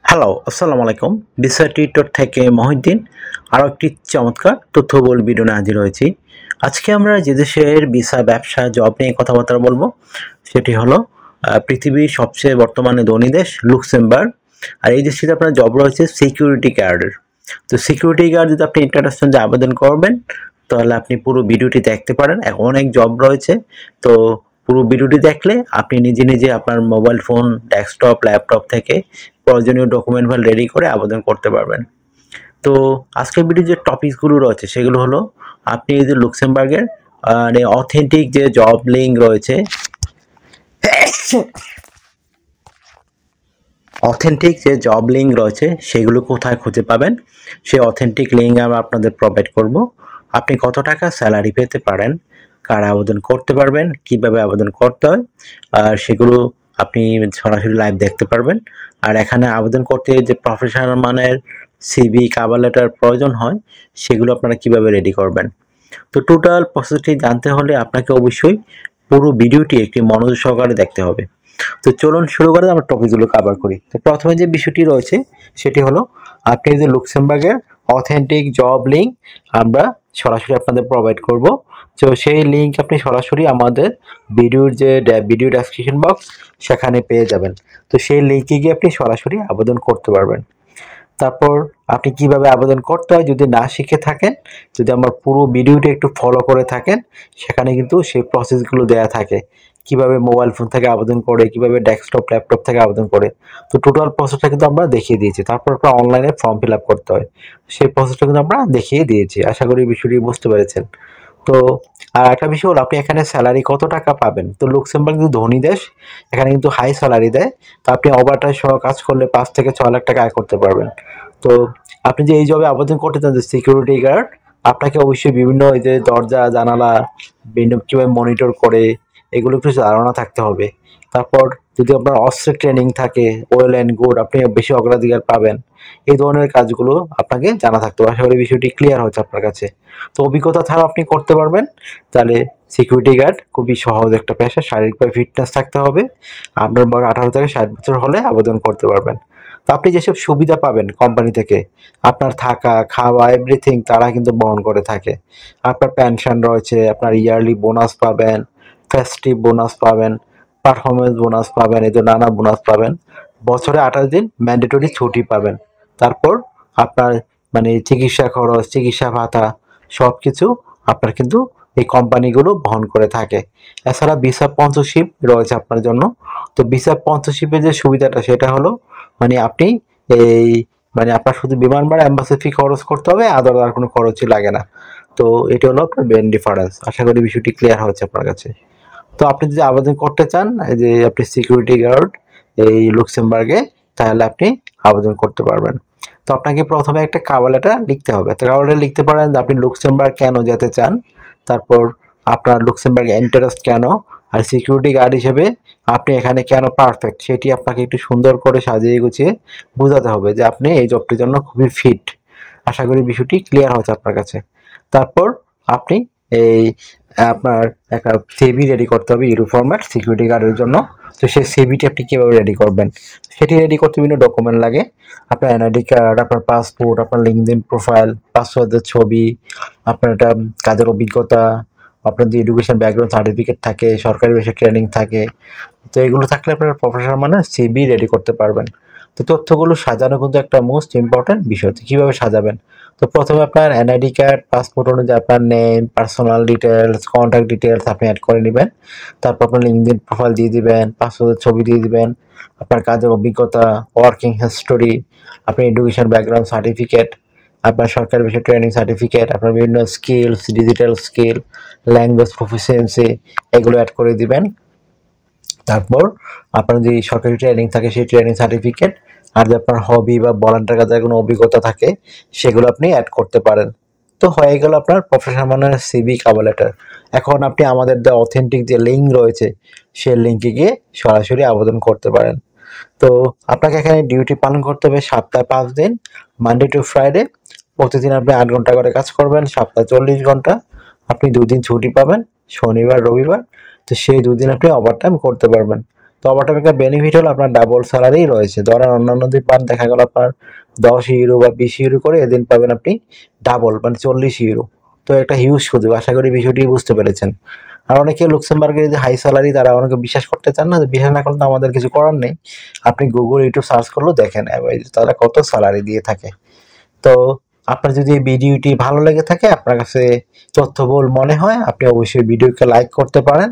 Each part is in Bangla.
হ্যালো, আসসালামু আলাইকুম। ভিসা টিউটর থেকে মহিউদ্দিন আরও একটি চমৎকার তথ্যবহুল ভিডিও নিয়ে হাজির হয়েছি। আজকে আমরা যে দেশের ভিসা, ব্যবসা, জব নিয়ে কথাবার্তা বলবো সেটি হলো পৃথিবীর সবচেয়ে বর্তমানে ধনী দেশ লুক্সেমবার্গ। আর এই দেশটিতে আপনার জব রয়েছে সিকিউরিটি গার্ডের। তো সিকিউরিটি গার্ড যদি আপনি ইন্টারন্যাশনাল আবেদন করবেন তাহলে আপনি পুরো ভিডিওটি দেখতে পারেন। অনেক জব রয়েছে। তো পুরো ভিডিওটি দেখলে আপনি নিজে নিজে আপনার মোবাইল ফোন, ডেস্কটপ, ল্যাপটপ থেকে প্রয়োজনীয় ডকুমেন্ট ফাইল রেডি করে আবেদন করতে পারবেন। তো আজকের ভিডিও যে টপিকসগুলো রয়েছে সেগুলো হলো আপনি এই যে লুক্সেমবার্গের মানে অথেন্টিক যে জব লিঙ্ক রয়েছে সেগুলো কোথায় খুঁজে পাবেন, সেই অথেন্টিক লিঙ্ক আমরা আপনাদের প্রোভাইড করব। আপনি কত টাকা স্যালারি পেতে পারেন, কারা আবেদন করতে পারবেন, কিভাবে আবেদন করতে হয়, আর সেগুলো আপনি সরাসরি লাইভ দেখতে পারবেন। আর এখানে আবেদন করতে যে প্রফেশনাল মানের সিভি, কভার লেটার প্রয়োজন হয় সেগুলো আপনারা কিভাবে রেডি করবেন। তো টোটাল প্রসেসটি জানতে হলে আপনাকে অবশ্যই পুরো ভিডিওটি একটি মনোযোগ সহকারে দেখতে হবে। তো চলুন শুরু করে আমরা টপিকগুলো কভার করি। তো প্রথমে যে বিষয়টি রয়েছে সেটি হলো আপনি যে লুক্সেমবার্গের অথেন্টিক জব লিঙ্ক আমরা সরাসরি আপনাদের প্রোভাইড করব। তো সেই লিঙ্ক আপনি সরাসরি আমাদের ভিডিও ডেসক্রিপশন বক্স সেখানে পেয়ে যাবেন। তো সেই লিঙ্কে গিয়ে আপনি সরাসরি আবেদন করতে পারবেন। তারপর আপনি কিভাবে আবেদন করতে হয় যদি না শিখে থাকেন, যদি আমার পুরো ভিডিওটি একটু ফলো করে থাকেন, সেখানে কিন্তু সেই প্রসেসগুলো দেয়া থাকে। কিভাবে মোবাইল ফোন থেকে আবেদন করে, কিভাবে ডেস্কটপ, ল্যাপটপ থেকে আবেদন করে। তো টোটাল প্রসেসটা কিন্তু আমরা দেখিয়ে দিয়েছি। তারপর আপনার অনলাইনে ফর্ম ফিল আপ করতে হয়, সেই প্রসেসটা কিন্তু আমরা দেখিয়ে দিয়েছি। আশা করি বিষয়টি বুঝতে পেরেছেন। তো আর একটা বিষয় হলো আপনি এখানে স্যালারি কত টাকা পাবেন। তো লুক্সেমবার্গ কিন্তু ধনী দেশ, এখানে কিন্তু হাই স্যালারি দেয়। তো আপনি ওভারটাইম সহ কাজ করলে 5 থেকে 6 লাখ টাকা আয় করতে পারবেন। তো আপনি যে এই জবে আবেদন করতে চান যে সিকিউরিটি গার্ড, আপনাকে অবশ্যই বিভিন্ন এই যে দরজা, জানালা বিভিন্ন কীভাবে মনিটর করে এগুলো একটু ধারণা থাকতে হবে। তারপর যদি আপনার অস্ত্রের ট্রেনিং থাকে, ওয়েল অ্যান্ড গুড, আপনি বেশি অগ্রাধিকার পাবেন। এই ধরনের কাজগুলো আপনাকে জানা থাকতে হবে। আশা করি বিষয়টি ক্লিয়ার হচ্ছে আপনার কাছে। তো অভিজ্ঞতা ছাড়া আপনি করতে পারবেন। তাহলে সিকিউরিটি গার্ড খুবই সহজ একটা পেশা। শারীরিকভাবে ফিটনেস থাকতে হবে। আপনার বয়স 18 থেকে 60 বছর হলে আবেদন করতে পারবেন। তো আপনি যেসব সুবিধা পাবেন কোম্পানি থেকে, আপনার থাকা, খাওয়া, এভরিথিং তারা কিন্তু বহন করে থাকে। আপনার পেনশন রয়েছে, আপনার ইয়ারলি বোনাস পাবেন, ফেস্টিভ বোনাস পাবেন, পারফরমেন্স বোনাস পাবেন, এই যে নানা বোনাস পাবেন। বছরে 28 দিন ম্যান্ডেটরি ছুটি পাবেন। তারপর আপনার মানে চিকিৎসা খরচ, চিকিৎসা ভাতা সব কিছু আপনার কিন্তু এই কোম্পানিগুলো বহন করে থাকে। এছাড়া ভিসা স্পন্সরশিপ রয়েছে আপনার জন্য। তো ভিসা স্পন্সরশিপের যে সুবিধাটা সেটা হলো মানে আপনি এই মানে আপনার শুধু বিমান ভাড়া, এম্বাসি ফি খরচ করতে হবে, আদার আর কোনো খরচই লাগে না। তো এটা হলো আপনার মেইন ডিফারেন্স। আশা করি বিষয়টি ক্লিয়ার হচ্ছে আপনার কাছে। তো আপনি যদি আবেদন করতে চান এই যে আপনি সিকিউরিটি গার্ড এই লুক্সেমবার্গে, তাহলে আপনি আবেদন করতে পারবেন। তো আপনাকে প্রথমে একটা কভার লেটার লিখতে হবে। তো কভার লেটার লিখতে পারেন আপনি লুক্সেমবার্গ কেন যেতে চান, তারপর আপনার লুক্সেমবার্গে ইন্টারেস্ট কেন, আর সিকিউরিটি গার্ড হিসেবে আপনি এখানে কেন পারফেক্ট সেটি আপনাকে একটু সুন্দর করে সাজিয়ে গুছিয়ে বোঝাতে হবে যে আপনি এই জবটির জন্য খুবই ফিট। আশা করি বিষয়টি ক্লিয়ার হচ্ছে আপনার কাছে। তারপর আপনি এই আপনার একটা সিভি রেডি করতে হবে ইউরো ফরম্যাট সিকিউরিটি গার্ডের জন্য। তো সেই সিভিটি আপনি কীভাবে রেডি করবেন, সেটি রেডি করতে বিভিন্ন ডকুমেন্ট লাগে। আপনার এনআইডি কার্ড, আপনার পাসপোর্ট, আপনার লিঙ্কডইন প্রোফাইল, পাসওয়ার্ডের ছবি, আপনার একটা কাজের অভিজ্ঞতা, আপনার যে এডুকেশন ব্যাকগ্রাউন্ড সার্টিফিকেট থাকে, সরকারি বেসরকারি ট্রেনিং থাকে। তো এগুলো থাকলে আপনার প্রফেশনাল মানে সিভি রেডি করতে পারবেন। তো তথ্যগুলো সাজানো কিন্তু একটা মোস্ট ইম্পর্ট্যান্ট বিষয়। তো কীভাবে সাজাবেন, তো প্রথমে আপনার এনআইডি কার্ড, পাসপোর্ট অনুযায়ী আপনার name, personal details, contact details আপনি অ্যাড করে নেবেন। তারপর আপনার লিঙ্কডইন প্রোফাইল দিয়ে দিবেন, পাসপোর্টের ছবি দিয়ে দিবেন, আপনার কাজের অভিজ্ঞতা, ওয়ার্কিং হিস্টোরি, আপনার এডুকেশন ব্যাকগ্রাউন্ড সার্টিফিকেট, আপনার সরকারি বিষয় ট্রেনিং সার্টিফিকেট, আপনার বিভিন্ন skills, digital skill, language proficiency এগুলো অ্যাড করে দিবেন। তারপর আপনার যে সরকারি ট্রেনিং থাকে সেই ট্রেনিং সার্টিফিকেট, আর যে আপনার হবি বা ভলান্টিয়ার কাজের কোনো অভিজ্ঞতা থাকে সেগুলো আপনি অ্যাড করতে পারেন। তো হয়ে গেল আপনার প্রফেশনাল মানের সিভি কভার লেটার। এখন আপনি আমাদের যে অথেন্টিক যে লিঙ্ক রয়েছে সেই লিঙ্কে গিয়ে সরাসরি আবেদন করতে পারেন। তো আপনাকে এখানে ডিউটি পালন করতে হবে সপ্তাহে 5 দিন, মানডে টু ফ্রাইডে। প্রতিদিন আপনি 8 ঘন্টা করে কাজ করবেন, সপ্তাহে 40 ঘন্টা। আপনি 2 দিন ছুটি পাবেন, শনিবার রবিবার। তো সেই 2 দিন আপনি ওভারটাইম করতে পারবেন। তো তো ওভারটাইম একটা বেনিফিট হলো আপনার ডাবল স্যালারি রয়েছে। ধরেন অন্যান্য দিন পান দেখা গেল আপনার 10 ইউরো বা 20 ইউরো করে, এদিন পাবেন আপনি ডাবল মানে 40 ইউরো। তো একটা হিউজ সুযোগ, আশা করি বিষয়টি বুঝতে পেরেছেন। আর অনেকে লুক্সেমবার্গের যে হাই স্যালারি তারা অনেকে বিশ্বাস করতে চান না, বিশ্বাস না করলে তো আমাদের কিছু করার নেই। আপনি গুগল ইউটিউব সার্চ করলেও দেখেন তারা কত স্যালারি দিয়ে থাকে। তো আপনার যদি এই ভিডিওটি ভালো লেগে থাকে, আপনার কাছে তথ্যবহুল মনে হয়, আপনি অবশ্যই ভিডিওকে লাইক করতে পারেন।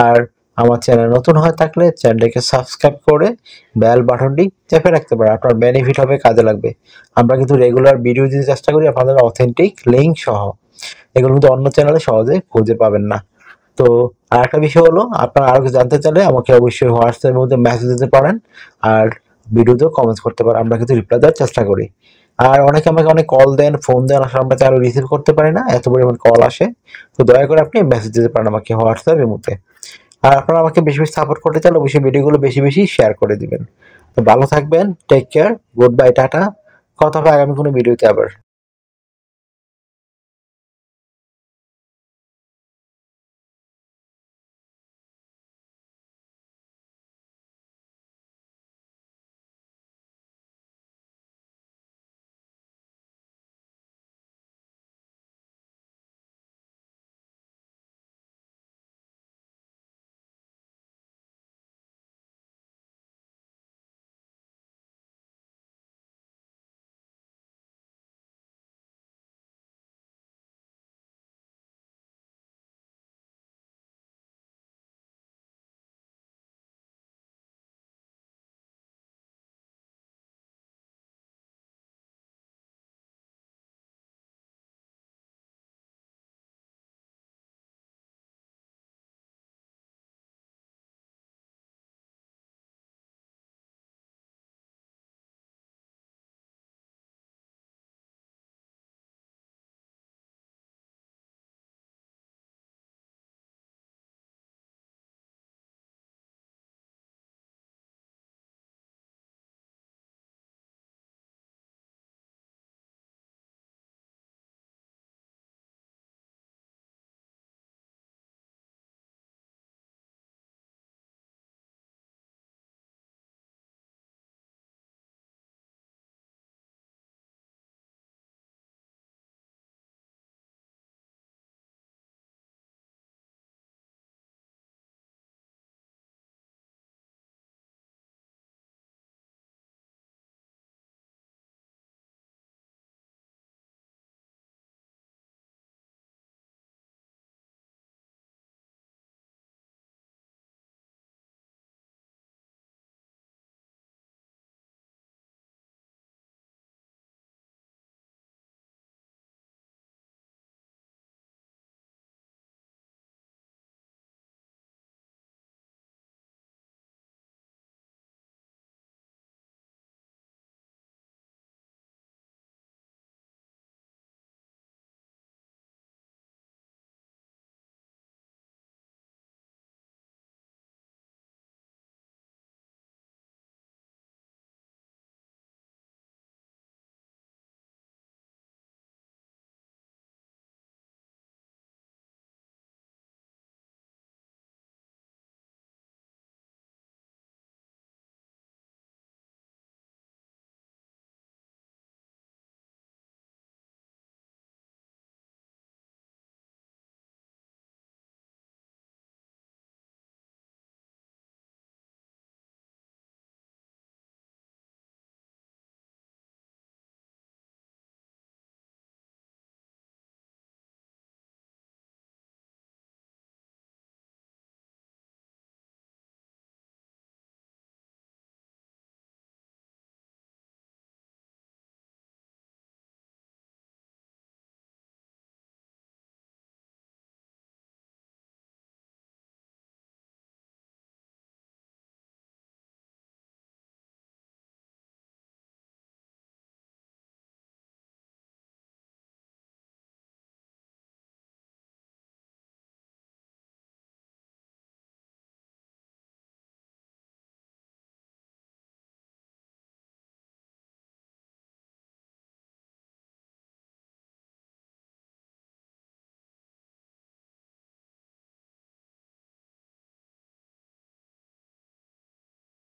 আর আমার চ্যানেল নতুন হয়ে থাকলে চ্যানেলটাকে সাবস্ক্রাইব করে বেল বাটনটি চেপে রাখতে পারেন, আপনার বেনিফিট হবে, কাজে লাগবে। আমরা কিন্তু রেগুলার ভিডিও দিতে চেষ্টা করি আপনাদের অথেন্টিক লিঙ্ক সহ, এগুলো কিন্তু অন্য চ্যানেলে সহজে খুঁজে পাবেন না। তো আর একটা বিষয় হলো, আপনারা আরো কিছু জানতে চাইলে আমাকে অবশ্যই হোয়াটসঅ্যাপের মধ্যে মেসেজ দিতে পারেন, আর ভিডিওতেও কমেন্টস করতে পারেন, আমরা কিন্তু রিপ্লাই দেওয়ার চেষ্টা করি। আর অনেকে আমাকে অনেক কল দেন, ফোন দেন, আসলে আমরা চাইলে রিসিভ করতে পারি না, এত পরিমাণ কল আসে। তো দয়া করে আপনি মেসেজ দিতে পারেন আমাকে হোয়াটসঅ্যাপের মধ্যে। আর আপনারা আমাকে বেশি বেশি সাপোর্ট করতে চাইলে অবশ্যই ভিডিওগুলো বেশি বেশি শেয়ার করে দিবেন। তো ভালো থাকবেন, take care, good bye, tata. কথা হবে আগামী কোনো ভিডিওতে আবার।